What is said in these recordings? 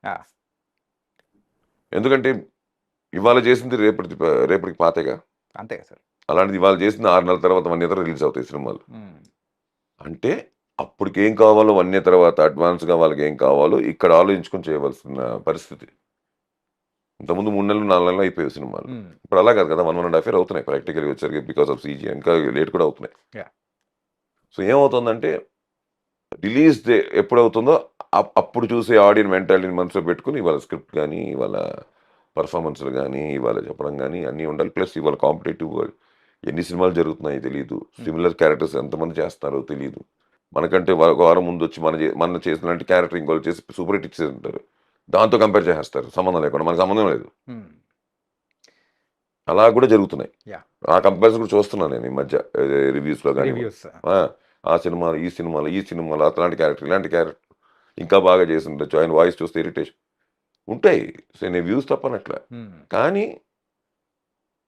ఆ! ఎందుకంటే ఇవాళ చేసింది రేపటికి పాతేగా. అంతే కదా సార్. అలాంటిది ఇవాళ చేసింది 6 నెలల తర్వాత 1 ఇయర్ రిలీజ్ అవుతాయి సినిమాలు. హ్మ్. అంటే అప్పటికేం కావాలో 1 ఇయర్ తర్వాత అడ్వాన్స్‌గా వాళ్ళకేం కావాలో ఇక్కడ ఆలోచించుకొని చేయవలసిన పరిస్థితి. ఇంతకుముందు 3 నెలలు, 4 నెలలు అయిపోయేవి సినిమాలు. హ్మ్. ఇప్పుడు అలా కాదు కదా! 1, 1 ½ ఇయర్ అవుతున్నాయి ప్రాక్టికల్‌గా వచ్చేసరికి బికాస్ ఆఫ్ సీజీ ఇంకా లేట్ కూడా అవుతున్నాయి. యాహ్! సో ఏమవుతుందంటే రిలీజ్ డే ఎప్పుడవుతుందో అప్పుడు చూసే ఆడియన్స్ మెంటాలిటీని మనసులో పెట్టుకొని ఇవాళ స్క్రిప్ట్ గాని, ఇవాళ పెర్ఫార్మన్స్‌లు గాని, ఇవాళ చెప్పడం గాని అన్నీ ఉండాలి. ప్లస్ ఇవాళ కాంపిటీటివ్ వరల్డ్. ఎన్ని సినిమాలు జరుగుతున్నాయో తెలీదు. హ్మ్. సిమిలర్ క్యారెక్టర్స్ ఎంతమంది చేస్తున్నారో తెలీదు. మనకంటే ఒక వారం ముందొచ్చి మనం చేసినలాంటి క్యారెక్టర్ ఇంకోళ్ళు చేసి సూపర్ హిట్ ఇచ్చేసుంటారు. దాంతో కంపేర్ చేసేస్తారు సంబంధం లేకుండా. మనకు సంబంధం లేదు. హ్మ్. అలా కూడా జరుగుతున్నాయి. యాహ్! ఆ కంపారిజన్ కూడా చూస్తున్నాను నేను ఈ మధ్య రివ్యూస్‌లో గానివ్వండి. రివ్యూస్. ఆ! ఆ సినిమాలు, ఈ సినిమాలో అట్లాంటి క్యారెక్టర్, ఇలాంటి క్యారెక్టర్ ఇంకా బాగా చేసుండొచ్చు. ఆయన వాయిస్ చూస్తే ఇరిటేషన్ ఉంటాయి. సో, నేను వ్యూస్ తప్పనట్ల. హ్మ్. కానీ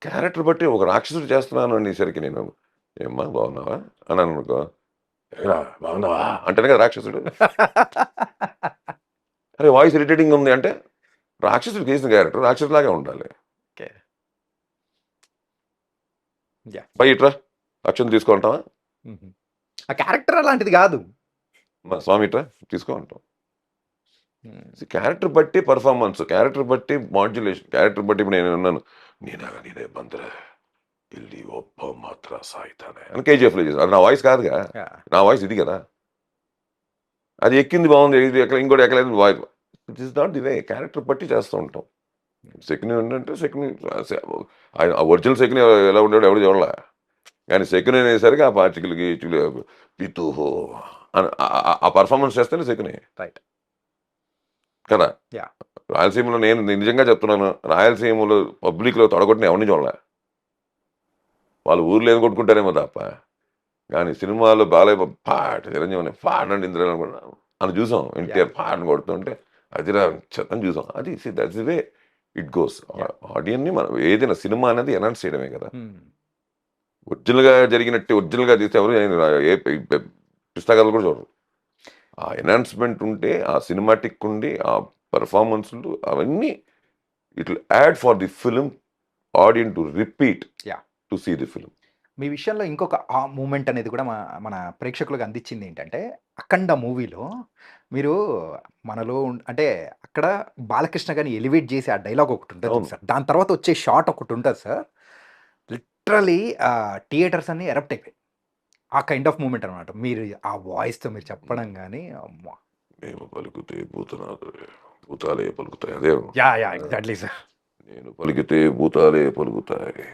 క్యారెక్టర్ బట్టి ఒక రాక్షసుడు చేస్తున్నాను అనేసరికి నేను, "ఏమ్మా బాగున్నావా?" అన్నాననుకో, "ఏరా బాగున్నావా?" అంటేనే కదా రాక్షసుడు. అరే! వాయిస్ ఇరిటేటింగ్‌గా ఉంది అంటే, రాక్షసుడు చేసిన క్యారెక్టర్ రాక్షసుడిలాగే ఉండాలి. ఓకే. యాహ్! "బయ్ ఇట్రా, అక్షంత తీసుకో" అంటావా? హుహు. ఆ క్యారెక్టర్ అలాంటిది గాదు. "స్వామి ఇట్రా తీసుకో" అంటాం. హ్మ్. క్యారెక్టర్ బట్టి పెర్ఫార్మన్స్, క్యారెక్టర్ బట్టి మాడ్యులేషన్, క్యారెక్టర్ బట్టి ఇప్పుడు నేనున్నాను. "నీనగా నీదే బందరే, ఇల్లి ఒప్ప మాత్ర సాయితానే" అని కేజీఎఫ్‌లో చేశాను. అది నా వాయిస్ కాదుగా. యాహ్! నా వాయిస్ ఇది కదా! అది ఎక్కింది బాగుంది. ఇది ఇంకోటి ఎక్కలేదు voice. It is not the way. Character బట్టి చేస్తూ ఉంటాం. శకుని ఏంటంటే శకుని ఆయన ఒరిజినల్ శకుని ఎలా ఉండేవాడో ఎవడు చూడలే. కానీ శకుని అనేసరికి ఆ పార్టికల్‌కి పితుహో అని ఆ పెర్ఫార్మన్స్ చేస్తేనే శకుని రైట్. కదా! యాహ్! రాయలసీమలో నేను నిజంగా చెప్తున్నాను. రాయలసీమలో పబ్లిక్‌లో తొడగొట్టిన ఎవరిని చూడలే. వాళ్ళు ఊర్లో ఏం కొట్టుకుంటారేమో తప్ప. కానీ సినిమాలో బాలయ్య బాబు ఫాట్, చిరంజీవిని ఫాట్ అంటే ఇంద్రజాలం అని చూసాం. యాహ్! ఎన్టీఆర్ ఫాట్ అని కొడుతుంటే అదిరా చెత్తని చూసాం. అది that's the way it goes. Yeah! ఆడియన్‌ని మనం ఏదైనా సినిమా అనేది ఎనహాన్స్ చేయడమే కదా! హ్మ్. ఒరిజినల్‌గా జరిగినట్టు ఒరిజినల్‌గా తీస్తే ఎవరు ఏ పుస్తకాలు కూడా చూడరు. ఆ ఎన్హాన్స్‌మెంట్ ఉంటే, ఆ సినిమాటిక్ ఉండి, ఆ పెర్ఫార్మన్స్‌లు అవన్నీ it will add for the film audience to repeat yeah! To see the film. మీ విషయంలో ఇంకొక మూమెంట్ అనేది కూడా మన ప్రేక్షకులకు అందించింది ఏంటంటే, 'అఖండ' మూవీలో మీరు మనలో అంటే అక్కడ బాలకృష్ణ గారిని ఎలివేట్ చేసి ఆ డైలాగ్ ఒకటి ఉంటది అవును. చూడు సార్. దాని తర్వాత వచ్చే షాట్ ఒకటి ఉంటది సార్. లిటరల్లీ థియేటర్స్ అన్నీ ఎరప్ట్ అయిపోయాయి. ఆ కైండ్ ఆఫ్ మూమెంట్ అనమాట. మీరు ఆ వాయిస్‌తో మీరు చెప్పడం గాని అమ్మా! మేము పలుకుతే భూతనాథుడే, భూతాలే పలుకుతాయి. అదే యాహ్! Exactly sir. నేను పలికితే భూతాలే పలుకుతాయి.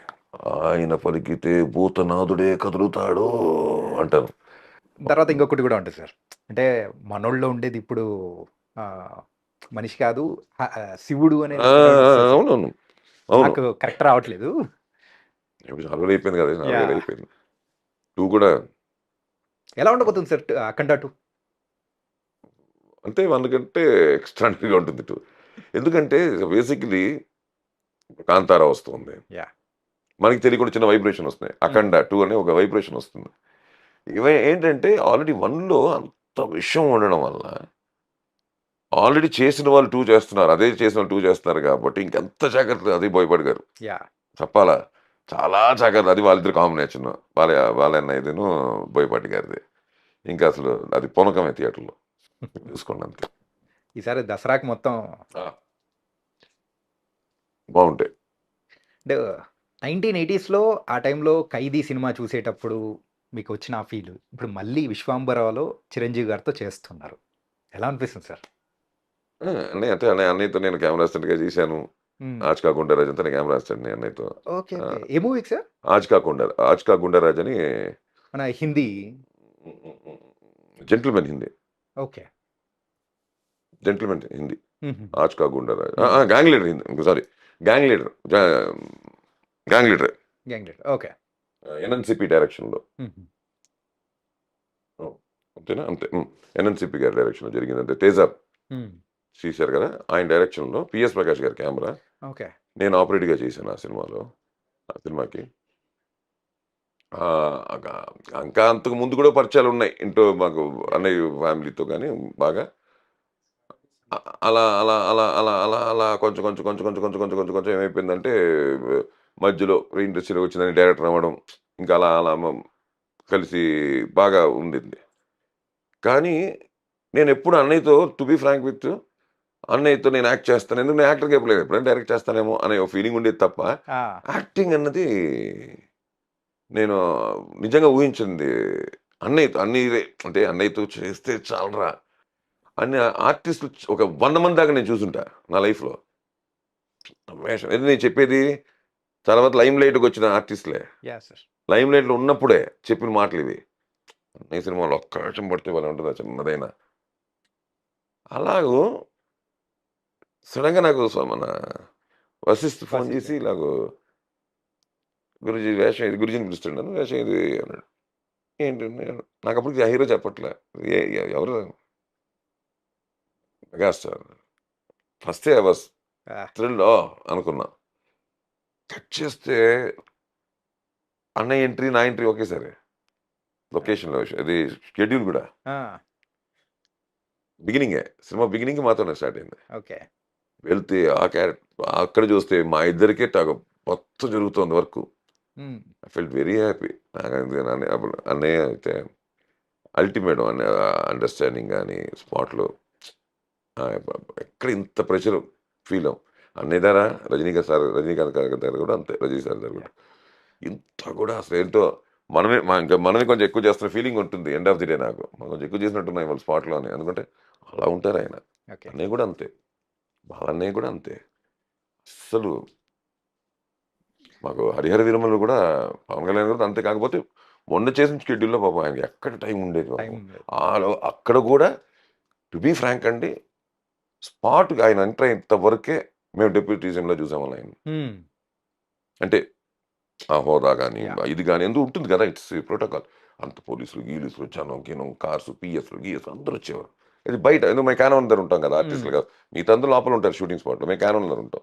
ఆయన పలికితే భూతనాథుడే కదులుతాడు అంటాను. తర్వాత ఇంకొకటి కూడా ఉంటది సార్. అంటే మనోళ్ళలో ఉండేది ఇప్పుడు ఆహ్, మనిషి కాదు శివుడు అనే ఆ! డైలాగ్ ఆ! వస్తది సార్. అవునవును. అవును. నాకు కరెక్ట్ రావట్లేదు. ఇప్పుడు చాలా రోజులు అయిపోయింది కదా! 4 ఏళ్ళు యాహ్! అయిపోయింది. 2 కూడా ఎలా ఉండబోతుంది సార్ 'అఖండ 2'? అంటే 1 కంటే ఎక్స్ట్రార్డినరీగా ఉంటుంది 2. ఎందుకంటే బేసికల్లీ 'కాంతార' వస్తుంది. యాహ్! మనకి తెలియకుండా చిన్న వైబ్రేషన్ వస్తున్నాయి. హ్మ్. 'అఖండ 2' అనే ఒక వైబ్రేషన్ వస్తుంది. ఇవి ఏంటంటే ఆల్రెడీ 1లో అంత విషయం ఉండడం వల్ల ఆల్రెడీ చేసిన వాళ్ళు 2 చేస్తున్నారు. అదే చేసిన వాళ్ళు 2 చేస్తున్నారు కాబట్టి ఇంకెంత జాగ్రత్తగా అది బోయపాటి గారు. యాహ్! చెప్పాలా? చాలా జాగ్రత్త. అది వాళ్ళిద్దరి కాంబినేషన్. బాలయ్యన్నయ్యదిను బోయపాటి గారిది. ఇంకా అసలు అది పూనకమే థియేటర్‌లో. చూసుకోండి అంతే. ఈసారి దసరాకి మొత్తం ఆ! బావుంటాయి. అంటే 1980స్‌లో ఆ టైంలో 'ఖైదీ' సినిమా చూసేటప్పుడు మీకొచ్చిన ఆ ఫీలు, ఇప్పుడు మళ్ళీ 'విశ్వంబర'లో చిరంజీవి గారితో చేస్తున్నారు. ఎలా అనిపిస్తుంది సార్? ఆ! అన్నయ్యతో నేను కెమెరా అసిస్టెంట్‌గా చేశాను. హ్మ్. 'ఆజ్‌కా గుండారాజ్' అంతా నేను కెమెరా అసిస్టెంట్‌ని అన్నయ్యతో. ఓకే. ఆ! ఓకే. ఏ మూవీకి సార్? 'ఆజ్‌కా గుండారాజ్' అని మన Hindi. 'Gentleman' Hindi. Okay. 'Gentleman' Hindi. హుహుహు. 'ఆజ్‌కా గుండారాజ్' హ్మ్. Gang leader Hindi. Sorry gang leader. Gang లీడరే. Gang leader. ఓకే. ఎన్ఎన్‌సిపి డైరెక్షన్‌లో. హుహు. హ్మ్. అంతేనా? అంతే. హ్మ్. ఎన్ఎన్‌సిపి గారి డైరెక్షన్‌లో జరిగిందంతే. 'తేజ' హ్మ్. తీశారు కదా! ఆయన డైరెక్షన్‌లో 'పిఎస్ ప్రకాష్' గారి కెమెరా. ఓకే. నేను ఆపరేటర్‌గా చేశాను ఆ సినిమాలో. ఆ సినిమాకి. అక ఇంకా అంతకు ముందు కూడా పరిచయాలున్నాయి. మాకు అన్నయ్య ఫ్యామిలీతో గాని బాగా. అలా అలా అలా అలా అలా అలా కొంచెం కొంచెం కొంచెం కొంచెం కొంచెం కొంచెం కొంచెం కొంచెం ఏమైపోయిందంటే మధ్యలో ఇండస్ట్రీలో వచ్చిందని డైరెక్టర్ అవ్వడం ఇంకా అలా అలా కలిసి బాగా ఉండింది. కానీ నేను ఎప్పుడు అన్నయ్యతో టు బి ఫ్రాంక్ విత్ అన్నయ్యతో నేను యాక్ట్ చేస్తాను. ఎందుకు నేను యాక్టర్‌గా చెప్పలేదు. ఎప్పుడైనా డైరెక్ట్ చేస్తానేమో అనే ఒక ఫీలింగ్ ఉండేది తప్ప, ఆ! యాక్టింగ్ అన్నది నేను నిజంగా ఊహించింది అన్నయ్యతో అన్నయ్యదే అంటే అన్నయ్యతో చేస్తే చాలురా అని ఆర్టిస్టులు ఒక 100 మంది దాకా నేను చూసుంటా నా లైఫ్‌లో. వేషం ఇది నేను చెప్పేది తర్వాత లైమ్ లైట్‌కి వచ్చిన ఆర్టిస్ట్‌లే. యాహ్! సార్. లైమ్ లైట్‌లో ఉన్నప్పుడే చెప్పిన మాటలివి. ఈ సినిమాలో ఒక్క నిమిషం పడితే భలే ఉంటది చిన్నదైనా. అలాగూ సడెన్‌గా నాకు మన వశిష్ఠ్ ఫోన్ వశిష్ఠ. చేసి ఇలాగ గురూజీ వేషం ఇది గురూజీని పిలుస్తున్నాను. వేషం ఇది అన్నాడు. ఏంటండి నాకప్పటికి ఆ హీరో చెప్పట్లే. ఎవరు మెగాస్టార్. ఫస్టే ఐ వాస్ ఆ! థ్రిల్డ్ ఓహ్! అనుకున్నా. కట్ చేస్తే అన్నయ్య ఎంట్రీ, నా ఎంట్రీ ఒకేసారి. లొకేషన్‌లో ఇది షెడ్యూల్ గూడా. ఆ! బిగినింగే. సినిమా బిగినింగ్ మాతోనే స్టార్ట్ అయింది. ఓకే. వెళ్తే ఆ అక్కడ చూస్తే మా ఇద్దరికే మొత్తం జరుగుతోంది వర్కు. హ్మ్. I felt very happy. అప్పుడు అన్నయ్య అయితే అల్టిమేట్ అండర్‌స్టాండింగ్ గాని స్పాట్‌లో ఎక్కడ ఇంత ప్రెషర్ ఫీల్ అవ్వం. అన్నయ్య దగ్గర రజనీకాంత్ గారి దగ్గర కూడా అంతే. రజనీ సార్ దగ్గర కూడా. యాహ్! ఇంత కూడా అసలేంటో మనమే కొంచెం ఎక్కువ చేస్తున్న ఫీలింగ్ ఉంటుంది ఎండ్ ఆఫ్ ది డే నాకు. మనం కొంచెం ఎక్కువ చేసినట్టున్నాం ఇవాళ స్పాట్‌లో అని. ఎందుకంటే అలా ఉంటారాయన. ఓకే. అన్నయ్య కూడా అంతే. బాలన్నయ్య కూడా అంతే. అస్సలు మాకు 'హరిహర వీరమల్లు' కూడా పవన్ కళ్యాణ్ కూడా అంతే. కాకపోతే మొన్న చేసిన షెడ్యూల్‌లో పాపం ఆయనకి ఎక్కడ టైం ఉండేది టైం పాపం. లేదు. అక్కడ కూడా టు బీ ఫ్రాంక్ అండి స్పాట్‌గా ఆయన ఎంటర్ అయ్యేంత వరకే మేము డిప్యూటీజంలో చూసామళ్ళా ఆయన్ని. హ్మ్. అంటే ఆ హోదా గాని, యాహ్! ఇది గాని ఎందుకు ఉంటుంది కదా! It's protocol. అంత పోలీసులు, గీలీసులు, జనం, గినం, కార్స్, పీఎస్‌లు, గీఎస్‌లు అందరూ వచ్చేవారు. ఇది బయట ఎందుకు మేము క్యానోన్ దగ్గర ఉంటాం కదా! హ్మ్. ఆర్టిస్టులుగా. మిగతా అందరూ లోపల ఉంటారు షూటింగ్ స్పాట్‌లో. మేము క్యానోన్ దగ్గర ఉంటాం.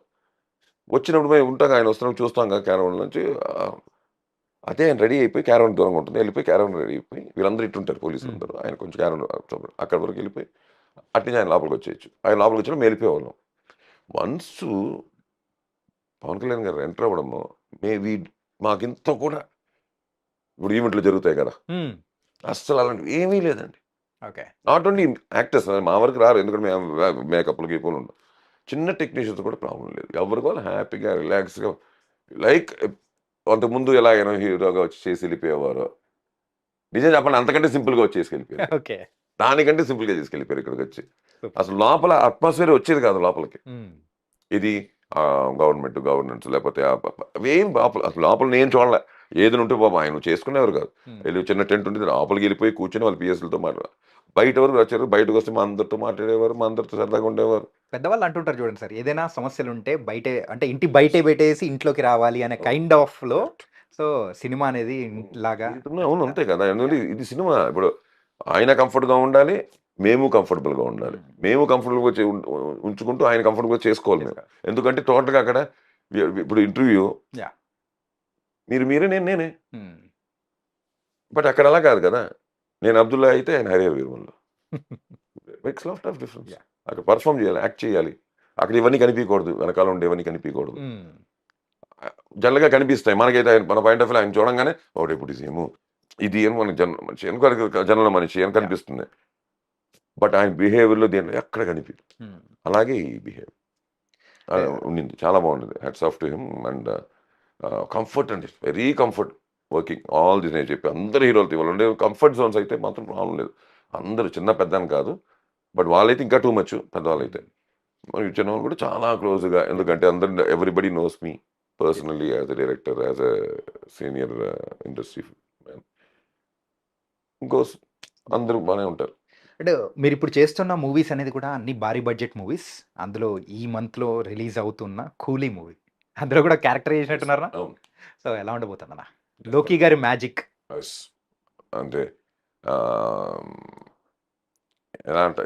వచ్చినప్పుడు మేము ఉంటాం ఆయన వస్తున్నప్పుడు చూస్తాం కదా! క్యారవాన్ నుంచి అదే ఆయన రెడీ అయిపోయి క్యారవాన్ దూరంగా ఉంటుంది. వెళ్ళిపోయి క్యారవాన్ రెడీ అయిపోయి వీళ్ళందరూ ఇటుంటారు హ్మ్. పోలీసులందరూ. ఆయన కొంచెం క్యారవాన్ అక్కడి వరకు వెళ్ళిపోయి అట్నుంచి ఆయన లోపలికి వచ్చేయొచ్చు. ఆయన లోపలికి వచ్చినా మేము వెళ్ళిపోయేవాళ్ళం. వన్సు పవన్ కళ్యాణ్ గారు ఎంటర్ అవ్వడము వి మాకింత కూడా ఇప్పుడు ఈవెంట్లు జరుగుతాయి కదా! హ్మ్. అస్సలు అలాంటివి ఏమీ లేదండి. ఓకే. నాట్ ఓన్లీ యాక్టర్స్ మా వరకు రారు. ఎందుకంటే మేము మేకప్‌లు, గీపులు ఉండవు. చిన్న టెక్నీషియన్స్ కూడా ప్రాబ్లమ్ లేదు. ఎవరికి వాళ్ళు హ్యాపీగా రిలాక్స్‌గా లైక్ అంతకుముందు ఎలాగైనా హీరోగా వచ్చి చేసి వెళ్ళిపోయేవారో. నిజం చెప్పండి అంతకంటే సింపుల్‌గా వచ్చి చేసుకెళ్ళిపోయారు. ఓకే. దానికంటే సింపుల్‌గా చేసుకెళ్ళిపోయారు ఇక్కడికొచ్చి. సూపర్. అసలు లోపల అట్మాస్ఫియర్ వచ్చేది కాదు లోపలికి. హ్మ్. ఇది గవర్నెన్స్ లేకపోతే అవేం అసలు లోపల నేను చూడలే. ఏదైనా ఉంటే పాపం ఆయన చేసుకునేవారు కాదు. హ్మ్. ఎళ్లి చిన్న టెంట్ ఉండేది లోపలికి వెళ్ళిపోయి కూర్చొని వాళ్ళ పిఎస్‌లతో బయట వరకు వచ్చారు. బయటకొస్తే మా అందరితో మాట్లాడేవారు. మా అందరితో సరదాగా ఉండేవారు. పెద్దవాళ్ళు అంటుంటారు చూడండి సార్. ఏదైనా సమస్యలుంటే బయటే అంటే ఇంటి బయటే పెట్టేసి ఇంట్లోకి రావాలి అనే కైండ్ ఆఫ్‌లో కరెక్ట్. సో, సినిమా అనేది లాగా జీవితంలో అవును. ఖచ్చితంగా అంతే కదా! ఎందుకంటే యాహ్! ఇది సినిమా. ఇప్పుడు ఆయన కంఫర్ట్‌గా ఉండాలి. మేము కంఫర్టబుల్‌గా ఉండాలి. హ్మ్. మేము కంఫర్టబుల్‌గా ఉంచుకుంటూ ఆయన కంఫర్టబుల్‌గా చేసుకోవాలి మేము. చేసుకోవాలి. ఎందుకంటే టోటల్‌గా అక్కడ ఇప్పుడు ఇంటర్వ్యూ యాహ్! మీరే, నేను నేనే. హ్మ్. బట్ అక్కడ అలా కాదు కదా! నేను అబ్దుల్లా అయితే ఆయన Harihara Veeramallu. Makes lot of difference. Yeah! అక్కడ పెర్ఫార్మ్ చేయాలి. యాక్ట్ చేయాలి. అక్కడ ఇవన్నీ కనిపియకూడదు. వెనకాల ఉండేవన్నీ కనిపియకూడదు. హ్మ్. జనరల్‌గా కనిపిస్తాయి. మనకైతే మన పాయింట్ ఆఫ్ వ్యూలో ఆయన చూడంగానే ఓహ్! డెప్యూటీసీఎం ఇది అని మనకి మనిషి వెనకాల జనంలో మనిషి అని యాహ్! కనిపిస్తుంది. బట్ ఆయన బిహేవియర్‌లో దేంట్లో ఎక్కడ కనిపియదు. హ్మ్. అలాగే ఈ బిహేవియర్ అంటే ఉండింది. చాలా బాగుండింది. Hats off to him and comfort అండి. Very comfort working all the నేను చెప్పి అందరు హీరోలతో ఇవాళ ఉండే కంఫర్ట్ జోన్స్ అయితే మాత్రం ప్రాబ్లమ్ లేదు. అందరూ చిన్న పెద్ద అని కాదు. బట్ వాళ్ళైతే ఇంకా టూ మచ్ హ్మ్. పెద్దవాళ్ళైతే. మరి చిన్నవాళ్ళు కూడా చాలా క్లోజ్‌గా యాహ్! ఎందుకంటే అందరు everybody knows me personally as a director, as a senior industry man. ఇంకోస్ అందరూ బానే ఉంటారు. అంటే మీరిప్పుడు చేస్తున్న మూవీస్ అనేది కూడా అన్ని భారీ బడ్జెట్ మూవీస్. అందులో ఈ మంత్‌లో రిలీజ్ అవుతున్న 'కూలీ' మూవీ. అందులో కూడా క్యారెక్టర్ యెస్. చేసినట్టున్నారుగా? అవును. సో, ఎలా ఉండబోతుందన్న? 'లోకి' డెఫినెట్‌లీ. గారి మ్యాజిక్. యెస్. అంటే ఆహ్,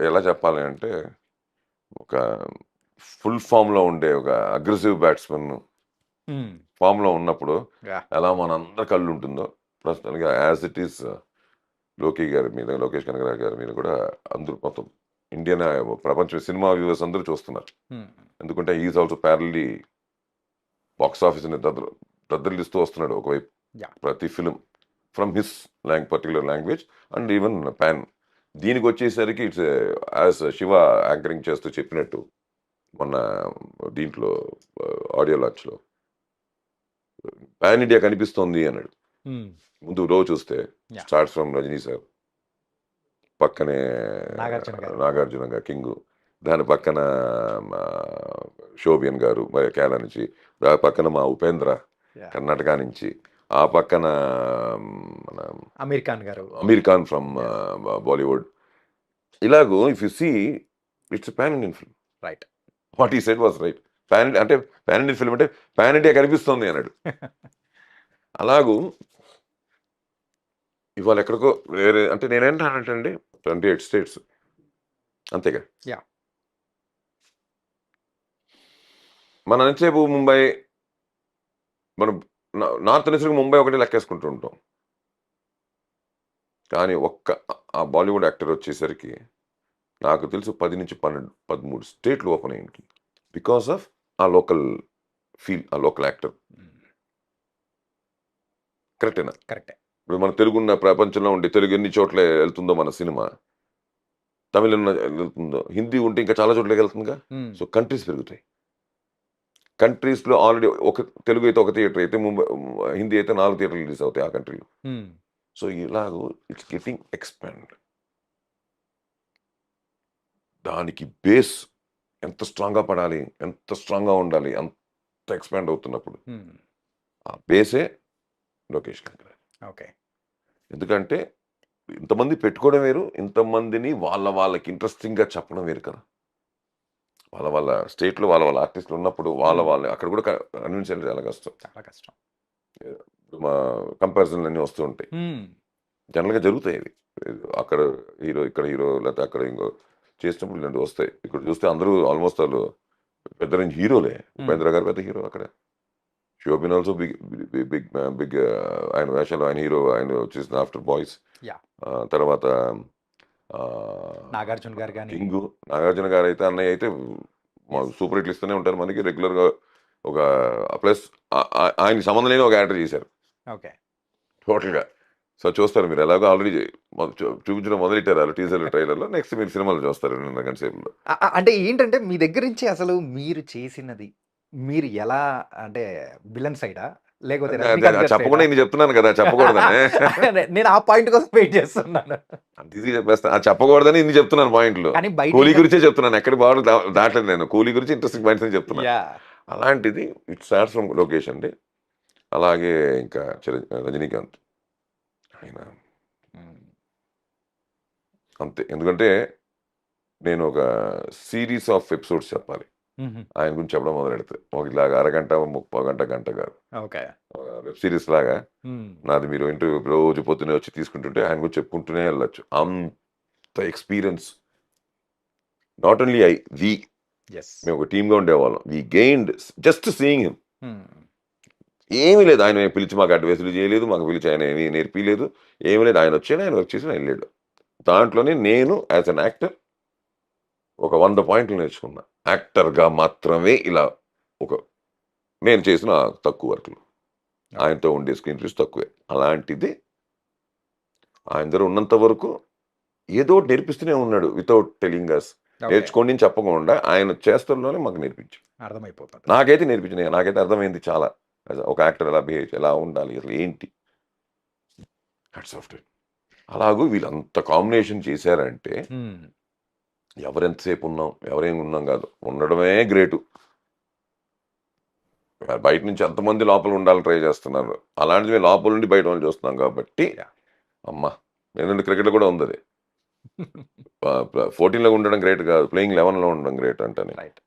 ఎలా చెప్పాలి అంటే ఒక ఫుల్ ఫార్మ్‌లో ఉండే ఒక అగ్రెసివ్ బ్యాట్స్‌మన్ హ్మ్. ఫార్మ్‌లో ఉన్నప్పుడు యాహ్! ఎలా మనందరి కళ్ళు ఉంటుందో ప్రస్తుతానికి as it is Lokesh Kanagaraj గారి మీద కూడా అందరూ మొత్తం ఇండియన్ ప్రపంచ సినిమా వ్యూవర్స్ అందరూ చూస్తున్నారు. హ్మ్. ఎందుకంటే ఈజ్ ఆల్సో ప్యారల్లీ బాక్స్ ఆఫీస్ని దద్దరిల్లిస్తూ వస్తున్నాడు ఒకవైపు యాహ్! ప్రతి film from his particular language and even pan. దీనికి వచ్చేసరికి ఇట్స్ యాజ్ శివ యాంకరింగ్ చేస్తూ చెప్పినట్టు మొన్న దీంట్లో ఆడియో లాంచ్లో పాన్ ఇండియా కనిపిస్తోంది అన్నాడు. హ్మ్. ముందు రోజు చూస్తే yeah! Starts from Rajini sir, పక్కనే నాగార్జున గారు. నాగార్జున గారు కింగ్, దాని పక్కన మా శోభియన్ గారు కేరళ నుంచి, దాని పక్కన మా ఉపేంద్ర యాహ్! కర్ణాటక నుంచి, ఆ పక్కన మన అమీర్ ఖాన్ గారు. Aamir Khan from Yes. బాలీవుడ్. ఇలాగూ if you see it's pan Indian film. Right. What he said was right. అంటే పాన్ ఇండియన్ ఫిల్మ్ అంటే పాన్ ఇండియా కనిపిస్తుంది అన్నాడు. అలాగూ ఇవాళ ఎక్కడికో వేరే అంటే నేనేంటానంటే 28 స్టేట్స్ అంతేగా. యాహ్! మన ఎంతసేపు ముంబై, మనం నార్త్ అనేసరికి ముంబై ఒకటి లెక్కేసుకుంటూ ఉంటాం. కానీ ఆ బాలీవుడ్ యాక్టర్ వచ్చేసరికి నాకు తెలుసు 10 నుంచి 12, 13 స్టేట్లు ఓపెన్ అయ్యింది. బికాస్ ఆఫ్ ఆ లోకల్ ఫీల్, ఆ లోకల్ యాక్టర్. హ్మ్. కరెక్టేనా? కరెక్టే. ఇప్పుడు మన తెలుగున్న ప్రపంచంలో ఉండే తెలుగు ఎన్ని చోట్ల వెళ్తుందో మన సినిమా, తమిళ వెళ్తుందో, హిందీ ఉంటే ఇంకా చాలా చోట్లకి వెళ్తుందిగా. హ్మ్. సో కంట్రీస్ పెరుగుతాయి. కంట్రీస్లో ఆల్రెడీ ఒక తెలుగు అయితే ఒక థియేటర్ అయితే ముంబై, హిందీ అయితే 4 థియేటర్లు రిలీజ్ అవుతాయి ఆ కంట్రీలో. హ్మ్. సో ఇలాగూ ఇట్స్ గెటింగ్ ఎక్స్పాండ్. దానికి బేస్ ఎంత స్ట్రాంగ్గా పడాలి, ఎంత స్ట్రాంగ్గా ఉండాలి, అంత ఎక్స్పాండ్ అవుతున్నప్పుడు హ్మ్. ఆ బేసే లోకేష్ కనగరాజు. ఓకే. ఎందుకంటే ఇంతమంది పెట్టుకోవడం వేరు, ఇంతమందిని వాళ్ళకి ఇంట్రెస్టింగ్గా చెప్పడం వేరు కదా. వాళ్ళ స్టేట్లో వాళ్ళ ఆర్టిస్టులు ఉన్నప్పుడు వాళ్ళ అక్కడ కూడా కన్విన్స్ చేయడం చాలా కష్టం. చాలా కష్టం. మా కంపారిజన్లు అన్నీ వస్తూ ఉంటాయి. హ్మ్. జనరల్గా జరుగుతాయి అవి. అక్కడ హీరో, ఇక్కడ హీరో, లేకపోతే అక్కడ ఇంకో చేసినప్పుడు ఇలాంటివి వస్తాయి. ఇక్కడ చూస్తే అందరూ ఆల్మోస్ట్ వాళ్ళు పెద్ద రేంజ్ హీరోలే. ఉపేంద్ర గారు పెద్ద హీరో అక్కడ. శోభిన్ ఆల్సో బిగ్ ఆయన వేషాలు, ఆయన హీరో, ఆయన వచ్చేసిన ఆఫ్టర్ బాయ్స్. యాహ్! తర్వాత నాగార్జున గారు గాని. కింగు, నాగార్జున గారు అయితే అన్నయ్య అయితే Yes. సూపర్ హిట్లు ఇస్తూనే ఉంటారు మనకి రెగ్యులర్గా. ఒక ప్లస్ ఆయనకి సంబంధం లేని ఒక యాక్టర్ చేశారు ఓకే. టోటల్గా. సో చూస్తారు మీరు, ఎలాగో ఆల్రెడీ చూపించడం మొదలెట్టారు వాళ్ళు టీజర్లు, ట్రైలర్లో. నెక్స్ట్ మీరు సినిమాలు చూస్తారు 2.5 గంటల సేపులో. అంటే ఏంటంటే మీ దగ్గర నుంచి అసలు మీరు చేసినది, మీరు ఎలా అంటే విలన్ సైడా? లేకపోతే అదే రజనీకాంత్ గారి చెప్పకుండా సైడా? ఇన్ని చెప్తున్నాను కదా, చెప్పకూడదని. అదే నేను ఆ పాయింట్ కోసం వెయిట్ చేస్తున్నాను. అంత ఈజీ చెప్పేస్తా, చెప్పకూడదని ఇన్ని చెప్తున్నాను పాయింట్లు. కానీ బయట కూలీ ఏంటంటే గురించే చెప్తున్నాను, ఎక్కడి బాగా దాటలేదు నేను. కూలీ గురించి ఇంట్రెస్టింగ్ పాయింట్స్ అని చెప్తున్నా. యాహ్! అలాంటిది ఇట్స్ స్టార్ట్స్ ఫ్రమ్ లోకేష్ అండి. అలాగే ఇంకా రజనీకాంత్ ఆయన హ్మ్. అంతే. ఎందుకంటే నేను ఒక సిరీస్ ఆఫ్ ఎపిసోడ్స్ చెప్పాలి హుహు. ఆయన గురించి చెప్పడం మొదలెడితే. ఇలాగ అరగంట, 30 గంట, గంట కాదు. ఓకే. వెబ్ సిరీస్ లాగా హ్మ్. నాది. మీరు ఇంటర్వ్యూ రోజు పొద్దున్నే వచ్చి తీసుకుంటుంటే ఆయన గురించి చెప్పుకుంటూనే వెళ్ళొచ్చు. అంత ఎక్స్పీరియన్స్. Not only yes. మేము ఒక టీమ్గా ఉండేవాళ్ళం. వి గెయిన్డ్ జస్ట్ సీయింగ్ హిమ్. హ్మ్. ఏమీ లేదు, ఆయన పిలిచి మాకు అడ్వైసులు చేయలేదు, మాకు పిలిచి ఆయన ఏమీ నేర్పిలేదు, ఏమీ లేదు. ఆయన వచ్చాడు, ఆయన వర్క్ చేసి ఆయన వెళ్ళాడు. దాంట్లోనే నేను యాజ్ అన్ యాక్టర్ ఒక 100 పాయింట్లు నేర్చుకున్నా. యాక్టర్గా మాత్రమే ఇలా ఒక నేను చేసిన తక్కువ వర్క్లు, ఆయనతో ఉండే స్క్రీన్ ప్లేస్ తక్కువే. అలాంటిది ఆయన దగ్గర ఉన్నంత వరకు ఏదో ఒకటి నేర్పిస్తూనే ఉన్నాడు వితౌట్ టెలింగ్ అస్. ఓకే. నేర్చుకోండి అని చెప్పకుండా ఆయన చేష్టల్లోనే మాకు నేర్పించాడు. అర్థమైపోతుంది. నాకైతే నేర్పించినాయి, నాకైతే అర్థమైంది చాలా. ఒక యాక్టర్ ఎలా బిహేవ్, ఎలా ఉండాలి, అసలు ఏంటి. Hats off to him. అలాగూ వీళ్ళంత కాంబినేషన్ చేశారంటే హ్మ్. ఎవరెంతసేపు ఉన్నాం, ఎవరేం ఉన్నాం కాదు, ఉండడమే గ్రేటు. బయట నుంచి ఎంతమంది లోపల ఉండాలని ట్రై చేస్తున్నారు, అలాంటిది మేము లోపల నుండి బయట వాళ్ళు చూస్తున్నాం కాబట్టి యాహ్! అమ్మ. ఎందుకంటే క్రికెట్ కూడా ఉంది. 14లో ఉండడం గ్రేట్ కాదు, ప్లేయింగ్ 11లో ఉండడం గ్రేట్ అంటేనే. రైట్.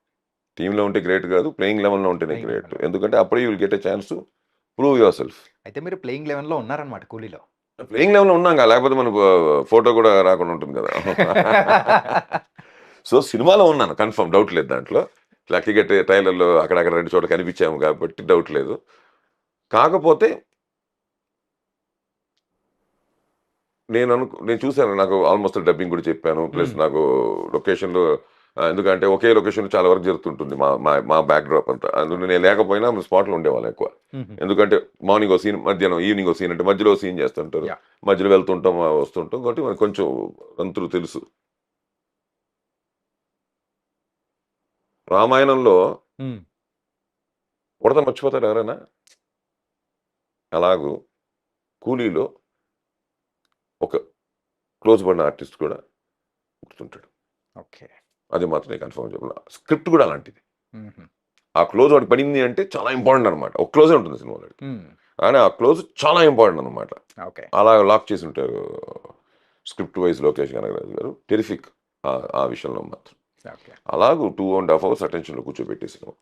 టీంలో ఉంటే గ్రేట్ కాదు, ప్లేయింగ్ 11లో ఉంటేనే ప్లేయింగ్ గ్రేట్. 11లో. ఎందుకంటే అప్పుడే you will get a chance to prove your self. అయితే మీరు ప్లేయింగ్ 11లో ఉన్నారన్నమాట కూలీలో. ప్లేయింగ్ 11లో ఉన్నాం కదా, లేకపోతే మనకు ఫోటో కూడా రాకుండా ఉంటుంది కదా. సో సినిమాలో ఉన్నాను కన్ఫర్మ్, డౌట్ లేదు దాంట్లో. లక్కీగా ట్రైలర్లో అక్కడక్కడ 2 చోట్ల కనిపించాము కాబట్టి డౌట్ లేదు. కాకపోతే నేను చూసాను. నాకు ఆల్మోస్ట్ డబ్బింగ్ కూడా చెప్పాను. ప్లస్ హ్మ్. నాకు లొకేషన్‌లో ఎందుకంటే ఒకే లొకేషన్‌లో చాలా వరకు జరుగుతుంటుంది. మా మా మా బ్యాక్‌డ్రాప్ అంతా. అందులో నేను లేకపోయినా స్పాట్‌లో ఉండేవాళ్ళం ఎక్కువ. హుహు. ఎందుకంటే మార్నింగ్ ఓ సీన్, మధ్యాహ్నం ఈవినింగ్ ఓ సీన్ అంటే మధ్యలో ఓ సీన్ చేస్తుంటారు. యాహ్! మధ్యలో వెళ్తుంటాం, వస్తుంటాం. కాబట్టి మనకు కొంచెం తంతులు తెలుసు. రామాయణంలో హ్మ్. ఉడత మర్చిపోతారా ఎవరైనా? అలాగూ 'కూలీలో' ఒక క్లోజ్ పడిన ఆర్టిస్ట్ కూడా గుర్తుంటాడు. ఓకే. అది మాత్రం నేను కన్ఫర్మ్‌గా చెప్పగలను. స్క్రిప్ట్ కూడా అలాంటిది. హుహు. ఆ క్లోజ్ వాడికి పడింది అంటే చాలా ఇంపార్టెంట్ అనమాట. ఒక క్లోజే ఉంటుంది సినిమాలో వాడికి. హ్మ్. కానీ ఆ క్లోజ్ చాలా ఇంపార్టెంట్ అనమాట. ఓకే. అలా లాక్ చేసి ఉంటారు స్క్రిప్ట్ వైస్ లోకేష్ కనగరాజు గారు. టెరిఫిక్ ఆ విషయంలో మాత్రం. ఓకే. అలాగూ 2 ½ అవర్స్ అటెన్షన్‌లో కూర్చోబెట్టేసాను.